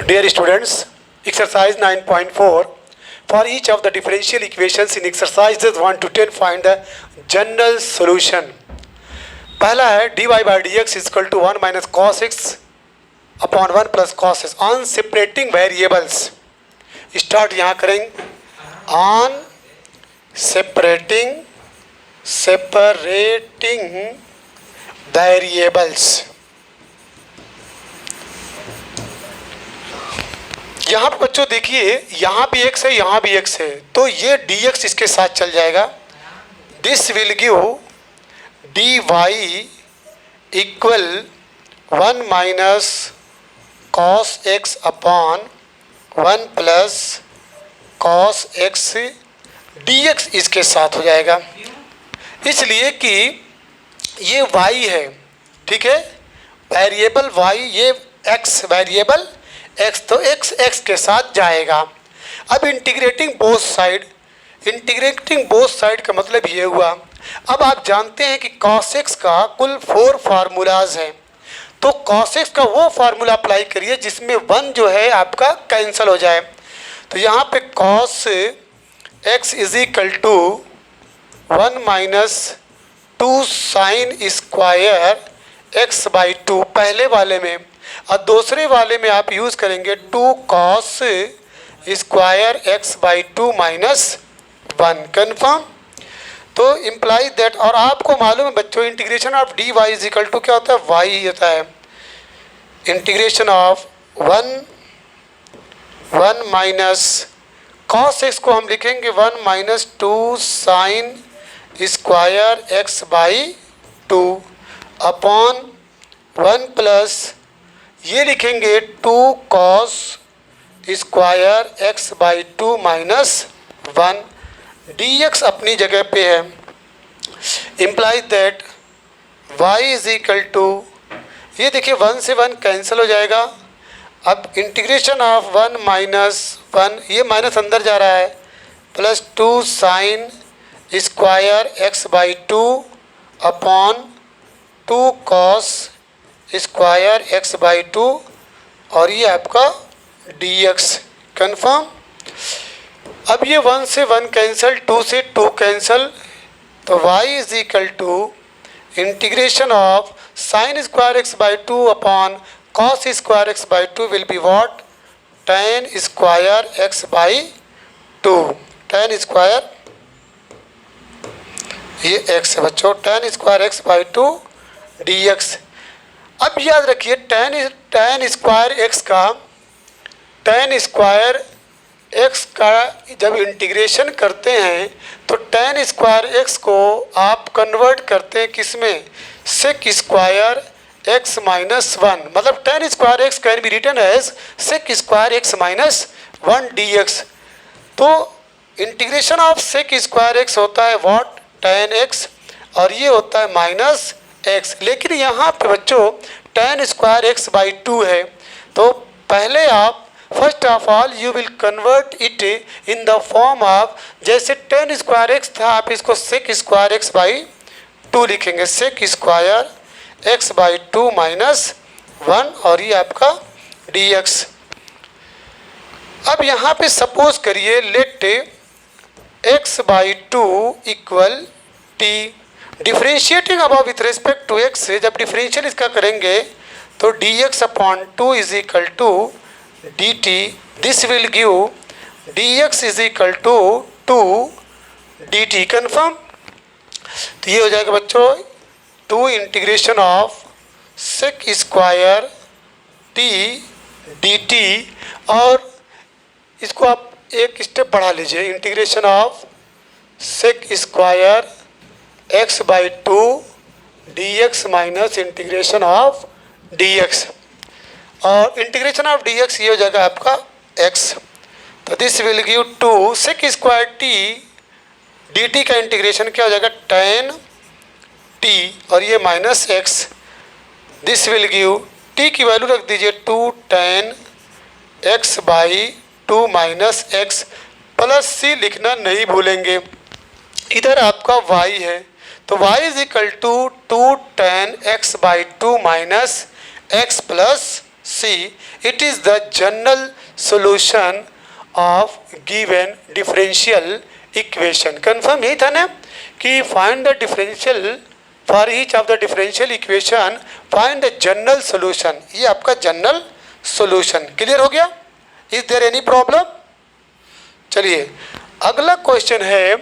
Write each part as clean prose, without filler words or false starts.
Dear students, exercise 9.4. For each of the differential equations in exercises 1 to 10, find the general solution. पहला है dy by dx is equal to 1 minus cos x upon 1 plus cos s on separating variables. Start यहाँ करेंगे on separating variables. यहाँ पर बच्चों देखिए, यहाँ भी x है, यहाँ भी x है, तो ये dx इसके साथ चल जाएगा. This will give dy equal 1 minus cos x upon 1 plus cos x dx इसके साथ हो जाएगा. इसलिए कि ये y है, ठीक है, वेरिएबल y, ये x वेरिएबल x, तो x के साथ जाएगा. अब इंटीग्रेटिंग बोथ साइड का मतलब ये हुआ. अब आप जानते हैं कि cos x का कुल 4 फार्मूलाज हैं, तो cos x का वो फार्मूला अप्लाई करिए जिसमें 1 जो है आपका कैंसिल हो जाए. तो यहाँ पे cos x is equal to 1 minus 2 sine square x by 2 पहले वाले में, और दूसरे वाले में आप यूज़ करेंगे 2 cos square x by 2 minus 1. Confirm. तो इम्प्लाई दैट, और आपको मालूम है बच्चों integration of d y is equal to क्या होता है, y होता है. Integration of 1 minus cos x को हम लिखेंगे 1 minus 2 sine square x by 2 upon 1 plus ये लिखेंगे 2 cos square x by 2 minus 1. dx अपनी जगह पे है. Imply that y is equal to, ये देखिए 1 से 1 कैंसिल हो जाएगा. अब इंटीग्रेशन ऑफ 1 माइनस 1, ये माइनस अंदर जा रहा है, plus 2 sine square x by 2 upon 2 cos square x by 2, और ये आपका dx. कन्फर्म. अब ये 1 से 1 कैंसिल, 2 से 2 कैंसिल, तो y is equal to integration of sine square x by 2 upon cos square x by 2 will be what, tan square x by 2. tan square ये x है बच्चों, tan square x by 2 dx. अब याद रखिए tan square x का जब integration करते हैं तो tan स्क्वायर x को आप कन्वर्ट करते हैं किस में, sec स्क्वायर x माइनस 1, मतलब tan square x can be written as sec square x minus 1 dx. तो integration of sec square x होता है व्हाट, tan x, और ये होता है माइनस x. लेकिन यहाँ पे बच्चों tan स्क्वायर x बाई 2 है, तो पहले आप first of all you will convert it in the form of, जैसे tan स्क्वायर x था आप इसको sec स्क्वायर x बाई 2 लिखेंगे, sec square x by 2 minus 1, और ये आपका dx. अब यहाँ पे सपोज करिए let x by 2 equal t. Differentiating above with respect to x से जब डिफरेंशियल इसका करेंगे तो dx upon 2 is equal to dt. This will give dx is equal to 2 dt. Confirm. तो ये हो जाएगा बच्चों 2 integration of sec square t dt, और इसको आप एक स्टेप बढ़ा लीजिए, integration of sec square x by 2 dx minus integration of dx, और इंटीग्रेशन ऑफ dx ये हो जाएगा आपका x. तो this will give 2 sec square t dt का इंटीग्रेशन क्या हो जाएगा, tan t, और ये minus x. This will give t की वैल्यू रख दीजिए 2 tan x by 2 minus x, plus c लिखना नहीं भूलेंगे. इधर आपका y है, तो y is equal to 2 tan x by 2 minus x plus c it is the general solution of given differential equation. Confirm यही था ना कि find the differential for each of the differential equation, find the general solution. ये आपका general solution. Clear हो गया? Is there any problem? चलिए अगला क्वेश्चन है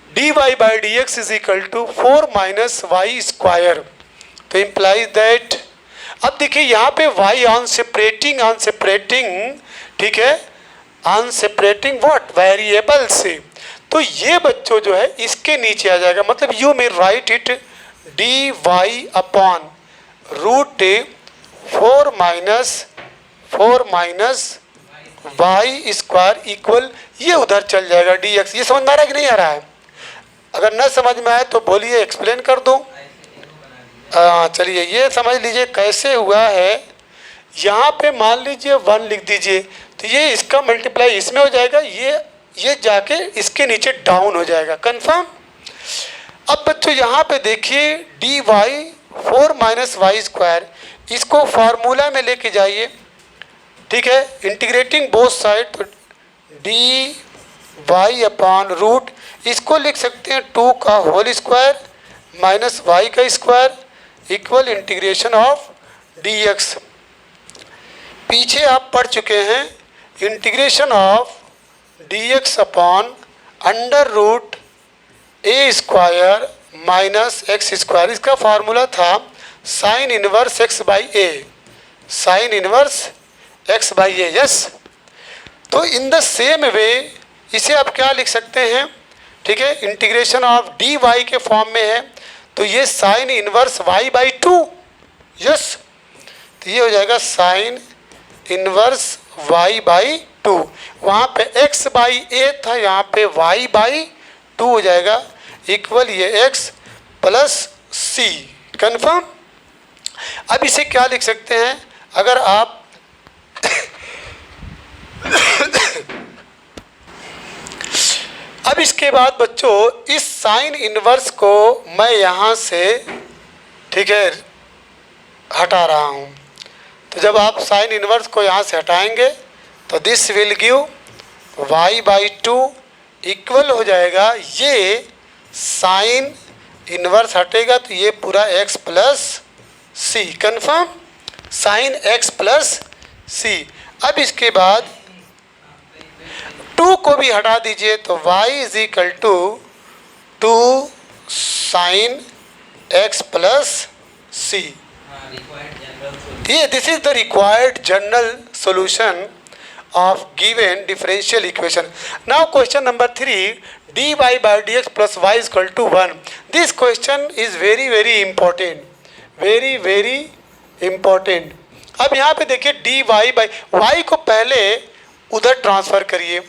dy by dx is equal to 4 minus y square. तो इम्प्लाइज दैट, अब देखिए यहाँ पे y ऑन सेपरेटिंग, ठीक है, ऑन सेपरेटिंग व्हाट वेरिएबल से। तो ये बच्चों जो है इसके नीचे आ जाएगा, मतलब you may write it d y upon root 4 minus y square equal, ये उधर चल जाएगा डी एक्स। ये समझ में आ रहा है कि नहीं आ रहा है? अगर न समझ में आए तो बोलिए, एक्सप्लेन कर दूँ। चलिए ये समझ लीजिए कैसे हुआ है। यहाँ पे मान लीजिए 1 लिख दीजिए, तो ये इसका मल्टीप्लाई इसमें हो जाएगा, ये जाके इसके नीचे डाउन हो जाएगा। कंफर्म? अब बच्चों यहाँ पे देखिए d y 4 minus y square, इसको फार्मूला में लेके जाइए, ठीक है, इंटीग्रेटिंग बोथ साइड, तो डी वाई अपॉन रूट, इसको लिख सकते हैं 2 का होल स्क्वायर माइनस वाई का square equal integration of d x. पीछे आप पढ़ चुके हैं integration of d x upon under root a square minus x square. इसका फार्मूला था sine inverse x by a, sine inverse x by A. Yes, तो in the same way इसे आप क्या लिख सकते हैं, ठीक है, इंटीग्रेशन ऑफ डी वाई के फॉर्म में है, तो ये sine inverse y by 2। Yes, तो ये हो जाएगा साइन इनवर्स वाई बाई 2। वहाँ पे x बाई ए था, यहाँ पे y बाई 2 हो जाएगा इक्वल ये x प्लस सी। कन्फर्म? अब इसे क्या लिख सकते हैं, अगर आप अब इसके बाद बच्चों इस साइन इनवर्स को मैं यहाँ से, ठीक है, हटा रहा हूँ। तो जब आप साइन इनवर्स को यहाँ से हटाएंगे तो this will give y by 2 equal हो जाएगा, ये साइन इनवर्स हटेगा तो ये पूरा x प्लस सी। कन्फर्म? साइन x प्लस सी। अब इसके बाद 2 को भी हटा दीजिए तो y is equal to 2 sine x plus c. This is the required general solution of given differential equation. Now question number 3, dy by dx plus y is equal to 1. This question is very important, very important. अब यहाँ पे देखिए dy by y को पहले उधर transfer करिए,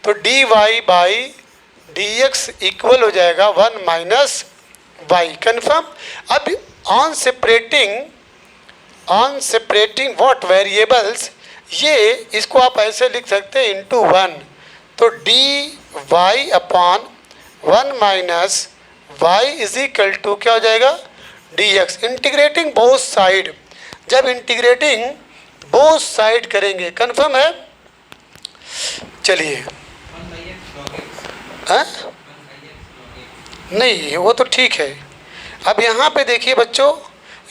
तो dy by dx equal हो जाएगा 1 माइनस वाई। कन्फर्म? अब ऑन सेपरेटिंग व्हाट वेरिएबल्स, ये इसको आप ऐसे लिख सकते हैं इंटू 1, तो d y upon 1 minus y is equal to क्या हो जाएगा, d x. Integrating both side, जब इंटीग्रेटिंग बोथ साइड करेंगे, कन्फर्म है? चलिए, हाँ नहीं वो तो ठीक है। अब यहाँ पे देखिए बच्चों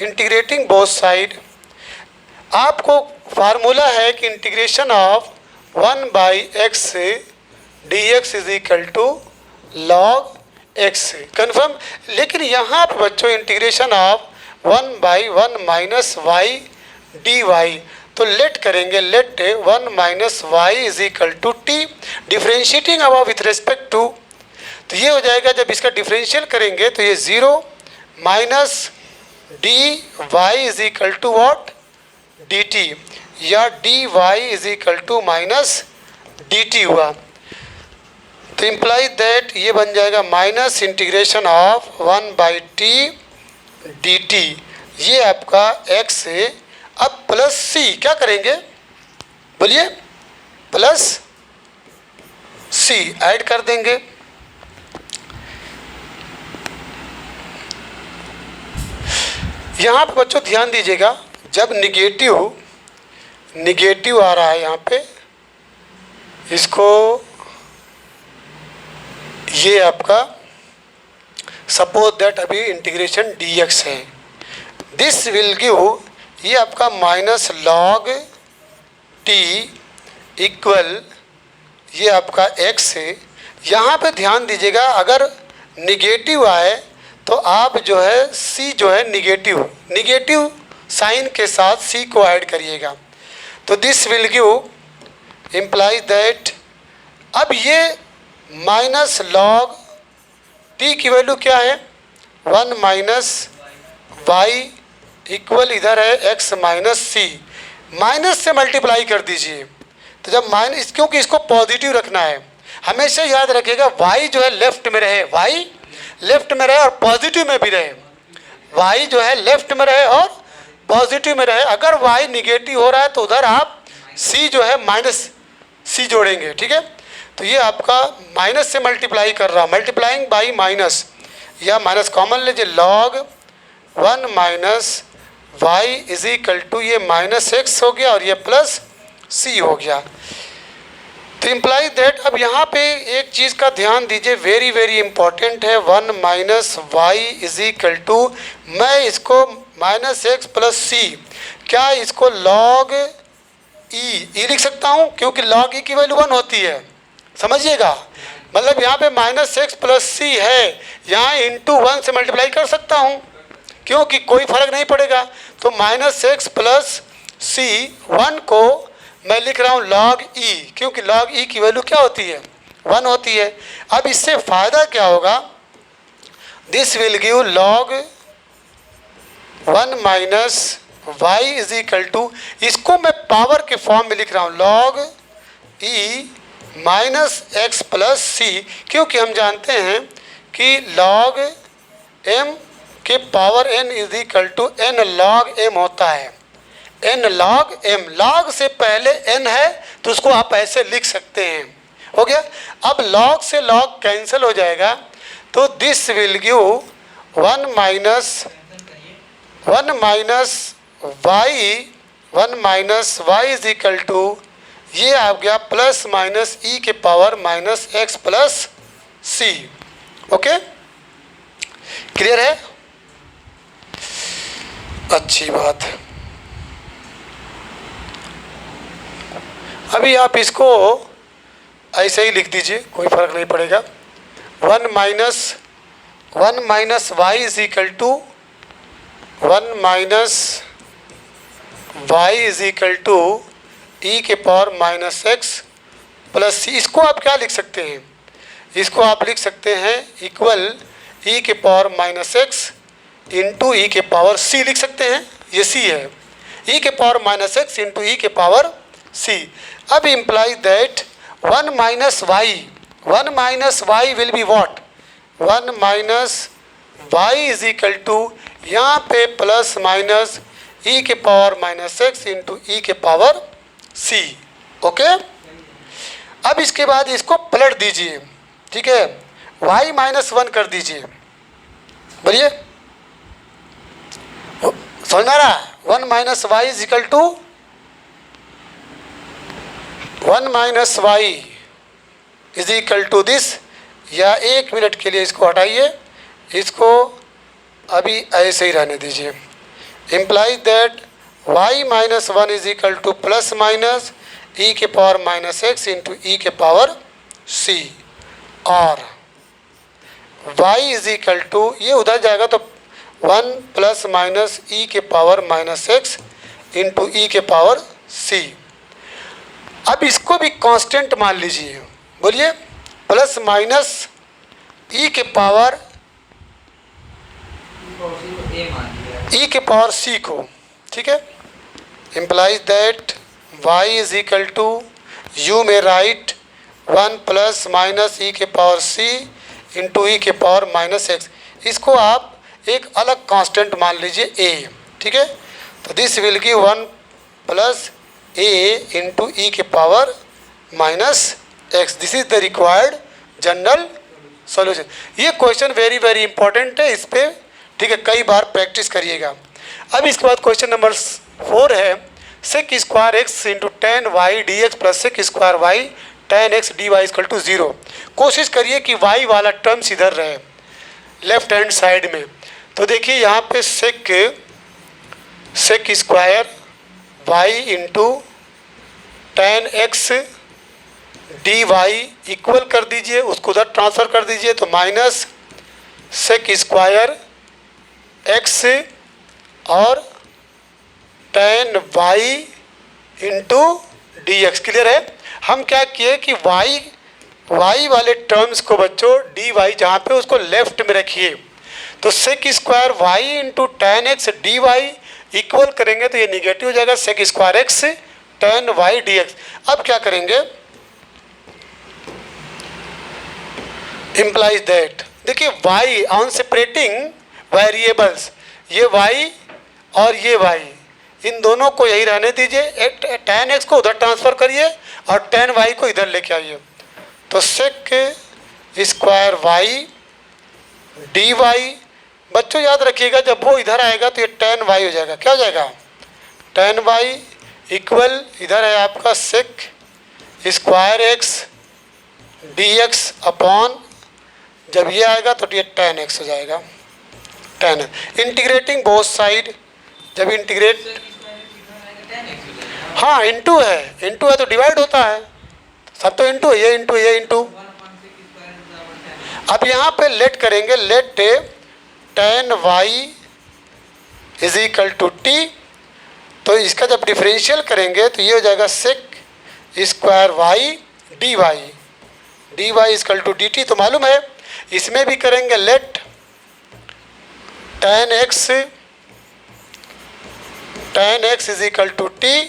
इंटीग्रेटिंग बोथ साइड, आपको फार्मूला है कि integration of 1 by x d x is equal to log x. Confirm? लेकिन यहाँ पर बच्चों integration of 1 by 1 minus y d y, तो लेट करेंगे, let 1 minus y is equal to t, differentiating अब विथ रिस्पेक्ट टू, तो ये हो जाएगा, जब इसका डिफरेंशियल करेंगे तो ये 0 minus d y is equal to what, d t, या d y is equal to minus d t हुआ। तो इम्प्लाई दैट ये बन जाएगा minus integration of 1 by t d t, ये आपका x है। अब प्लस सी क्या करेंगे, बोलिए, प्लस सी ऐड कर देंगे। यहाँ पर बच्चों ध्यान दीजिएगा, जब निगेटिव निगेटिव आ रहा है यहाँ पे, इसको ये आपका सपोज दैट अभी इंटीग्रेशन dx है, दिस विल गिव, ये आपका माइनस लॉग टी इक्वल ये आपका x है। यहाँ पे ध्यान दीजिएगा, अगर निगेटिव आए तो आप जो है c जो है निगेटिव साइन के साथ c को ऐड करिएगा, तो this will give implies that, अब ये माइनस लॉग t की वैल्यू क्या है 1 माइनस वाई इक्वल इधर है x माइनस सी, माइनस से मल्टीप्लाई कर दीजिए। तो जब माइनस, क्योंकि इसको पॉजिटिव रखना है, हमेशा याद रखिएगा y जो है लेफ्ट में रहे, y लेफ्ट में रहे और पॉजिटिव में भी रहे, y जो है लेफ्ट में रहे और पॉजिटिव में रहे। अगर y निगेटिव हो रहा है तो उधर आप c जो है माइनस c जोड़ेंगे, ठीक है। तो ये आपका माइनस से मल्टीप्लाई कर रहा, मल्टीप्लाइंग बाई माइनस, या माइनस कॉमन लीजिए, log 1 minus y is equal to ये माइनस एक्स हो गया और ये प्लस सी हो गया। तो इम्प्लाई दैट, अब यहाँ पे एक चीज़ का ध्यान दीजिए, वेरी वेरी इंपॉर्टेंट है, 1 minus y is equal to, मैं इसको माइनस एक्स प्लस सी, क्या इसको लॉग ई लिख सकता हूँ, क्योंकि लॉग ई की वैल्यू 1 होती है, समझिएगा। मतलब यहाँ पे माइनस एक्स प्लस सी है, यहाँ इंटू 1 से मल्टीप्लाई कर सकता हूँ, क्योंकि कोई फर्क नहीं पड़ेगा। तो माइनस एक्स प्लस सी 1 को मैं लिख रहा हूँ लॉग ई, क्योंकि लॉग ई की वैल्यू क्या होती है 1 होती है। अब इससे फ़ायदा क्या होगा, this will give log 1 minus y is equal to, इसको मैं पावर के फॉर्म में लिख रहा हूँ log e minus x plus c, क्योंकि हम जानते हैं कि लॉग एम के power n is equal to n log m होता है, n लॉग m, लॉग से पहले n है तो उसको आप ऐसे लिख सकते हैं, हो गया। अब लॉग से लॉग कैंसिल हो जाएगा, तो this will give 1 minus y is equal to, ये आ गया प्लस माइनस ई के power minus x plus c. Okay, clear है, अच्छी बात है। अभी आप इसको ऐसे ही लिख दीजिए, कोई फर्क नहीं पड़ेगा। 1 minus y is equal to 1 minus y is equal to e के power minus x plus c. इसको आप क्या लिख सकते हैं, इसको आप लिख सकते हैं इक्वल ई के power minus x into e के पावर सी लिख सकते हैं, ये सी है, ई के power minus x into e के पावर सी। अब imply that 1 minus y will be what, 1 minus y is equal to, यहाँ पे प्लस माइनस ई के power minus x into e के पावर सी। ओके, अब इसके बाद इसको पलट दीजिए, ठीक है, y माइनस 1 कर दीजिए, बोलिए समझ में आ रहा है। 1 minus y is equal to 1 minus y is equal to this, या 1 मिनट के लिए इसको हटाइए, इसको अभी ऐसे ही रहने दीजिए। Imply that y minus 1 is equal to plus minus e के power minus x into e के पावर सी, और y इज इक्वल टू, ये उधर जाएगा तो 1 प्लस माइनस ई के power minus x into e के पावर सी। अब इसको भी कांस्टेंट मान लीजिए, बोलिए प्लस माइनस ई के पावर ई के पावर सी को, ठीक है। implies that y is equal to, you may write 1 plus minus e के पावर c इंटू ई के पावर माइनस एक्स, इसको आप एक अलग कांस्टेंट मान लीजिए a, ठीक है। तो this will give 1 plus a into e के power minus x, this is the required general solution. ये क्वेश्चन वेरी वेरी इंपॉर्टेंट है, इस पर ठीक है कई बार प्रैक्टिस करिएगा। अब इसके बाद क्वेश्चन नंबर 4 है, sec square x into ten y d x plus sec square y tan x d y equal to 0। कोशिश करिए कि वाई वाला टर्म्स इधर रहे लेफ्ट हैंड साइड में। तो देखिए यहाँ पे sec square y into ten x d y equal कर दीजिए, उसको उधर ट्रांसफ़र कर दीजिए, तो माइनस सेक स्क्वायर एक्स और tan y into d x. Clear है। हम क्या किए कि वाई वाले टर्म्स को बच्चों डी वाई जहाँ पे उसको लेफ्ट में रखिए, तो sec square y into ten x d y equal करेंगे तो ये निगेटिव हो जाएगा, sec square x tan y d x. अब क्या करेंगे, implies दैट, देखिए y ऑन सेपरेटिंग वेरिएबल्स, ये y और ये y, इन दोनों को यही रहने दीजिए, टेन एक्स को उधर ट्रांसफ़र करिए और टेन वाई को इधर लेके आइए। तो sec square y d y, बच्चों याद रखिएगा जब वो इधर आएगा तो ये टेन वाई हो जाएगा। क्या हो जाएगा, टेन वाई इक्वल, इधर है आपका sec square x d x upon, जब ये आएगा तो ये टेन एक्स हो जाएगा, टेन। इंटीग्रेटिंग बोथ साइड, जब इंटीग्रेट, हाँ इंटू है तो डिवाइड होता है, सब तो इंटू है, ये इंटू। अब यहाँ पे लेट करेंगे, let tan y is equal to t, तो इसका जब डिफरेंशियल करेंगे तो ये हो जाएगा sec square y d y is equal to d t. तो मालूम है इसमें भी करेंगे, let tan x is equal to t,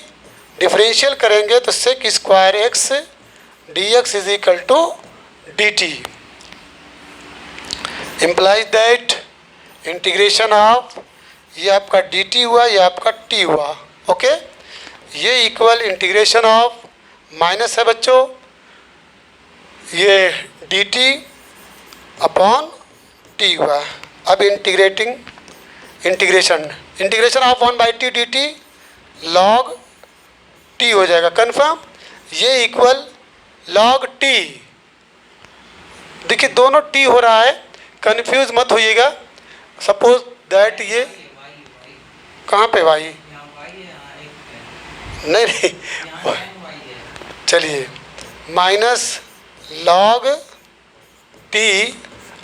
differential करेंगे तो sec square x d x is equal to d t. Implies that integration of, ये आपका डी टी हुआ, ये आपका टी हुआ, ओके। ये इक्वल इंटीग्रेशन ऑफ माइनस है बच्चों, ये डी टी अपॉन टी हुआ। अब integration of one by t d T log T हो जाएगा, कन्फर्म। ये इक्वल लॉग टी, देखिए दोनों टी हो रहा है, कंफ्यूज मत होइएगा। सपोज दैट ये कहाँ पे वाई, नहीं चलिए, माइनस लॉग टी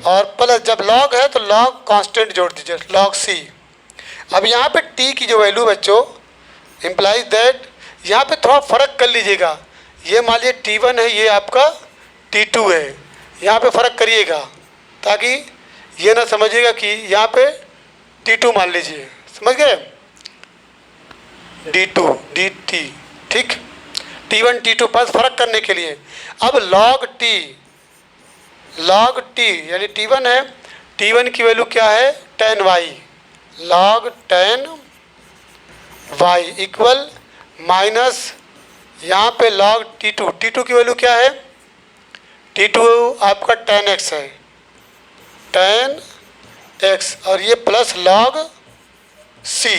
और प्लस, जब लॉग है तो लॉग कांस्टेंट जोड़ दीजिए, लॉग सी। अब यहाँ पे टी की जो वैल्यू बच्चों, इम्प्लाइज दैट, यहाँ पे थोड़ा फ़र्क कर लीजिएगा, ये मान लीजिए T1 है, ये आपका T2 है, यहाँ पे फ़र्क करिएगा ताकि ये ना समझिएगा कि यहाँ पे T2 मान लीजिए, समझ गए, D2 DT, ठीक, T1 T2 पास फ़र्क करने के लिए। अब लॉग टी यानी T1 है, T1 की वैल्यू क्या है, tan y, log ten y equal minus, यहाँ पे लॉग T2 की वैल्यू क्या है, T2 आपका टेन एक्स है, टेन एक्स, और ये प्लस लॉग सी।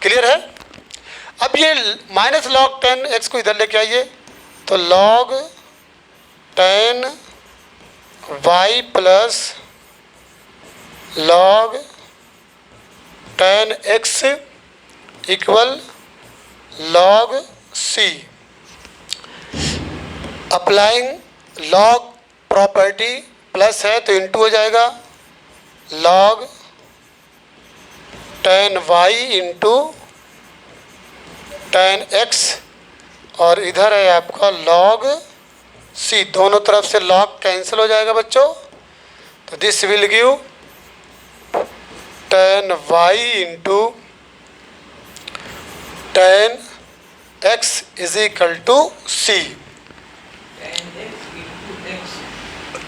क्लियर है। अब ये माइनस लॉग टेन एक्स को इधर लेके आइए, तो log ten y plus log ten x equal log c. Applying log property, plus है तो इंटू हो जाएगा, log ten y into ten x, और इधर है आपका लॉग सी, दोनों तरफ से लॉग कैंसिल हो जाएगा बच्चों, तो this will give ten y into ten x is equal to c,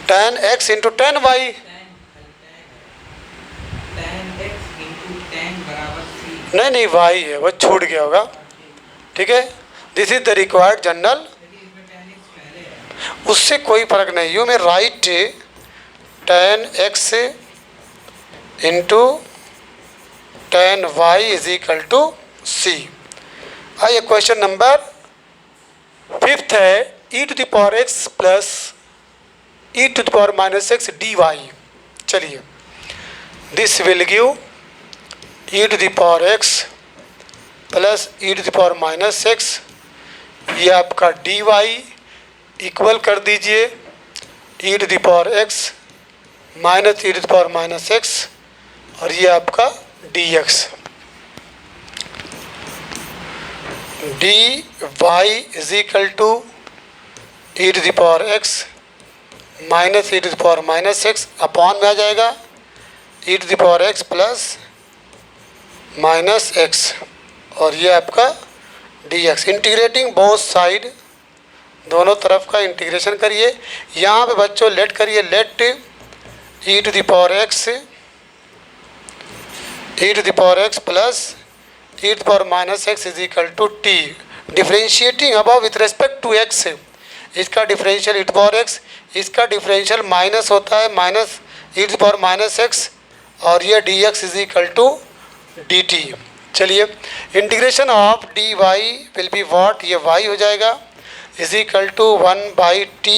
ten x into ten y, नहीं वाई है, वो छूट गया होगा, ठीक है। This is the required general, उससे कोई फर्क नहीं। You may write ten x into ten y is equal to c. आइए क्वेश्चन नंबर 5 है e to the power x plus e to the power minus x dy। चलिए, this will give e to the power x plus e to the power minus x, ये आपका dy equal कर दीजिए e to the power x minus e to the power minus x, और ये आपका dx। dy is equal to e to the power x minus e to the power minus x upon में आ जाएगा e to the power x plus minus x, और ये आपका dx। Integrating both side, दोनों तरफ का इंटीग्रेशन करिए। यहाँ पे बच्चों लेट करिए, let e to the power x plus e to the power minus x is equal to t। Differentiating above with respect to x, इसका differential e to the power x, इसका differential minus होता है minus e to the power minus x, और ये dx is equal to dt। चलिए, integration of dy will be what, ये y हो जाएगा इज इक्वल टू 1/t,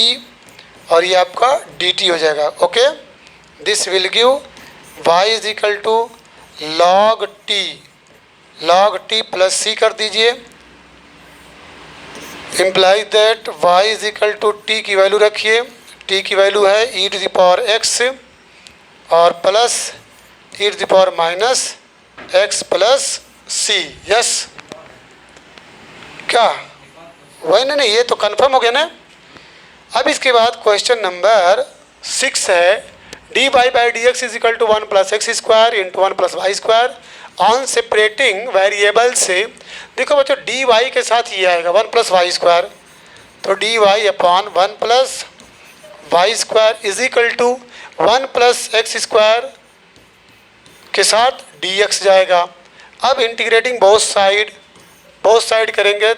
और ये आपका dt हो जाएगा। Okay, this will give y is equal to log t plus c कर दीजिए, implies that y is equal to t की वैल्यू रखिए, t की वैल्यू है e to the power x और plus e to the power minus x plus c। Yes, क्या वही नहीं, ये तो कंफर्म हो गया ना। अब इसके बाद क्वेश्चन नंबर 6 है dy बाई dx is equal to 1 plus x square into 1 plus y square on separating variable से। देखो बच्चों, dy के साथ ये आएगा 1 प्लस वाई स्क्वायर, तो dy upon 1 plus y square is equal to 1 plus x square के साथ dx जाएगा। अब इंटीग्रेटिंग बोथ साइड करेंगे।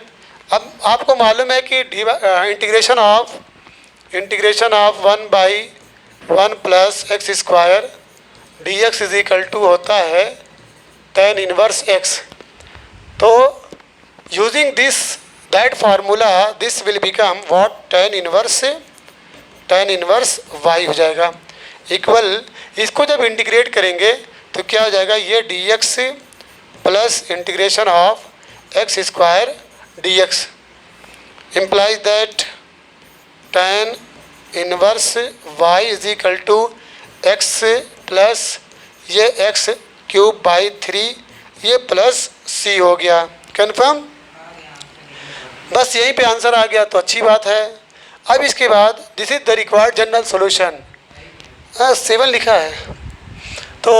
अब आपको मालूम है कि integration of 1/1 plus x square dx is equal to होता है tan इनवर्स x। तो using that formula this will become what, tan inverse y हो जाएगा। इक्वल, इसको जब इंटीग्रेट करेंगे तो क्या हो जाएगा, ये dx plus integration of x square dx implies that tan inverse y is equal to x plus ये x क्यूब बाई 3, ये प्लस c हो गया। कन्फर्म, बस यहीं पे आंसर आ गया तो अच्छी बात है। अब इसके बाद this is the required general solution, 7 लिखा है। तो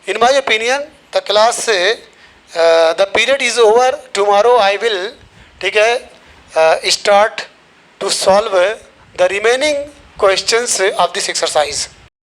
in my opinion the class the period is over, tomorrow I will, ठीक है, start to solve the remaining questions of this exercise.